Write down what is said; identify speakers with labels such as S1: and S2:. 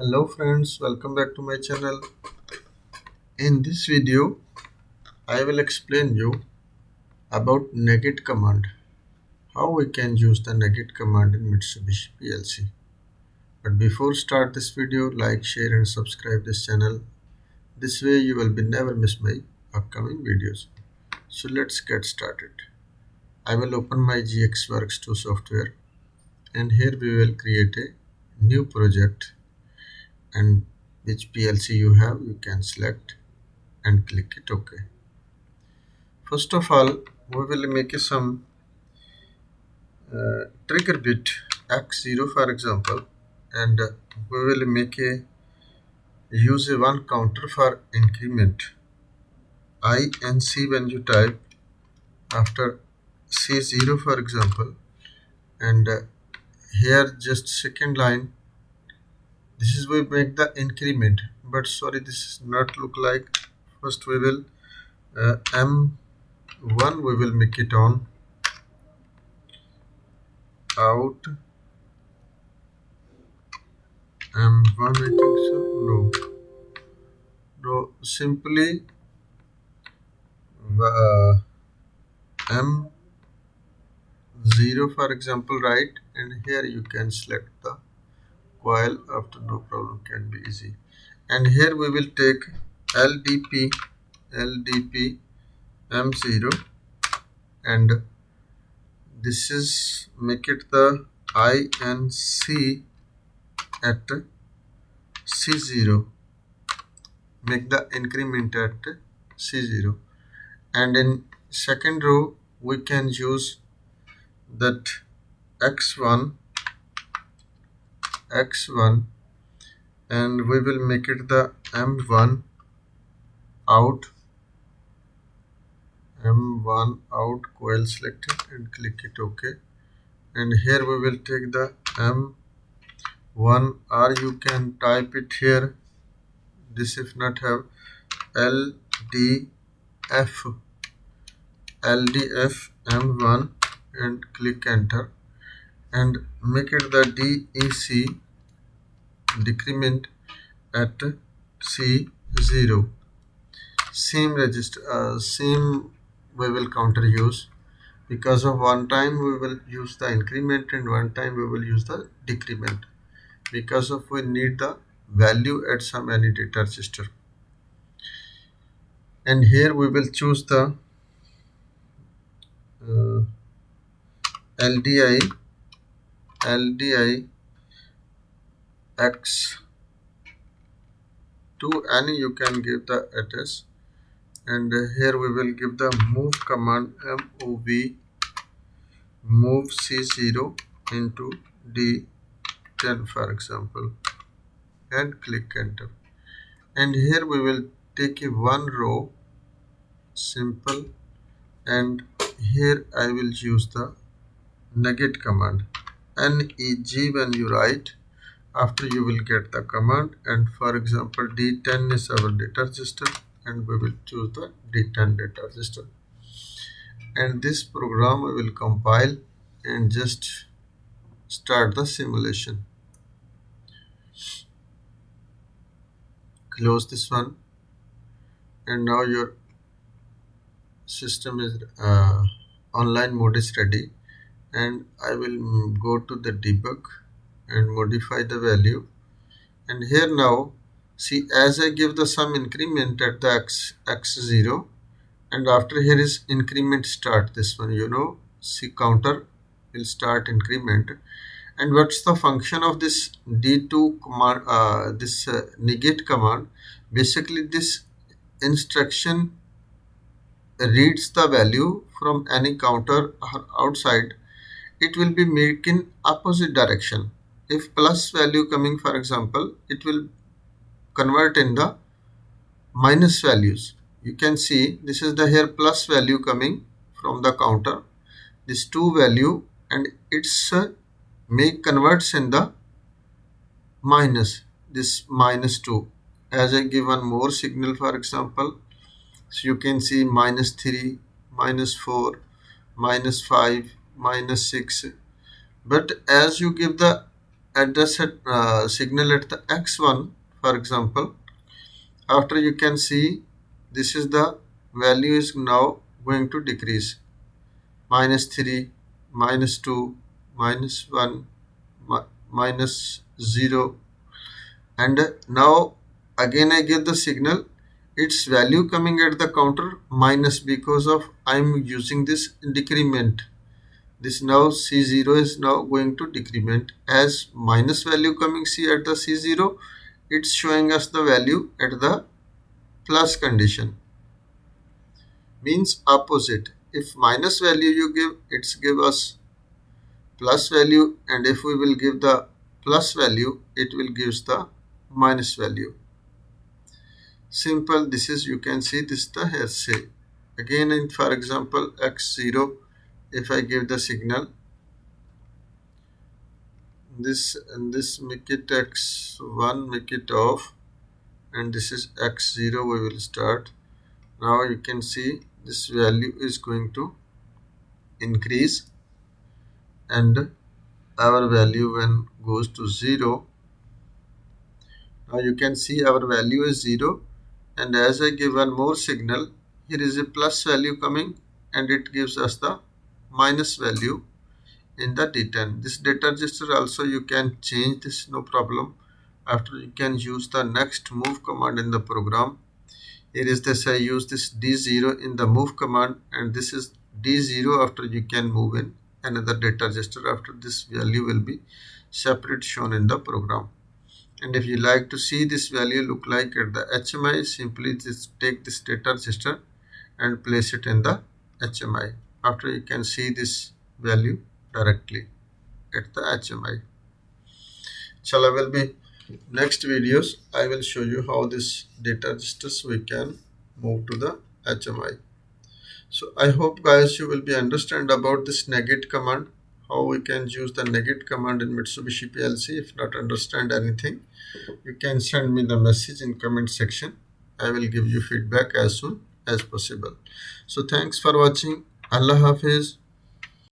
S1: Hello friends, welcome back to my channel. In this video, I will explain you about negate command. How we can use the negate command in Mitsubishi PLC. But before start this video, like, share and subscribe this channel. This way you will be never miss my upcoming videos. So let's get started. I will open my GXWorks 2 software and here we will create a new project, and which PLC you have you can select and click it OK. First of all, we will make some trigger bit x0 for example, and we will make a use a one counter for increment I and C. When you type after C0 for example, and here just second line, this is we make the increment, but sorry, this is not look like. First we will M1 we will make it on out. M1 I think so. No, simply M0 for example, right, and here you can select the coil. After no problem, can be easy. And here we will take LDP M0, and this is make it the I and C at C0, make the increment at C0. And in second row we can use that x1, and we will make it the M1 out, coil selected and click it OK. And here we will take the M1, or you can type it here, this if not have LDF M1 and click enter, and make it the DEC, decrement at C0. Same register, same we will counter use, because of one time we will use the increment and one time we will use the decrement, because of we need the value at some any data register. And here we will choose the LDI X to any you can give the address, and here we will give the move command move C0 into D10 for example, and click enter. And here we will take a one row simple, and here I will use the negate command NEG. When you write, after you will get the command, and for example D10 is our data register, and we will choose the D10 data register. And this program we will compile and just start the simulation. Close this one, and now your system is online mode is ready, and I will go to the debug and modify the value. And here now see, as I give the some increment at the x0, and after here is increment start, this one see counter will start increment. And what's the function of this D2 command, this negate command? Basically this instruction reads the value from any counter or outside, it will be made in opposite direction. If plus value coming for example, it will convert in the minus values. You can see this is the here plus value coming from the counter, this 2 value, and it's make converts in the minus, this -2. As I give one more signal for example, so you can see -3, -4, -5, -6. But as you give the at the signal at the x1, for example, after you can see this is the value is now going to decrease, -3, -2, -1, -0, and now again I get the signal, its value coming at the counter minus, because of I'm using this decrement. This now C0 is now going to decrement as minus value coming C at the C0. It's showing us the value at the plus condition, means opposite. If minus value you give, it's give us plus value, and if we will give the plus value, it will gives the minus value. Simple. This is, you can see this the hearsay. Again, in for example x0, if I give the signal this, and this make it x1, make it off, and this is x0, we will start. Now you can see this value is going to increase, and our value when goes to 0, now you can see our value is 0, and as I give one more signal, here is a plus value coming, and it gives us the minus value in the D10. This data register also you can change this, no problem. After you can use the next move command in the program. Here is this, I use this D0 in the move command, and this is D0. After you can move in another data register, after this value will be separate shown in the program. And if you like to see this value look like at the HMI, simply just take this data register and place it in the HMI. After you can see this value directly at the HMI. Chala will be next videos. I will show you how this data registers we can move to the HMI. So I hope guys you will be understand about this negate command, how we can use the negate command in Mitsubishi PLC. If not understand anything, you can send me the message in comment section. I will give you feedback as soon as possible. So thanks for watching. Allah Hafiz.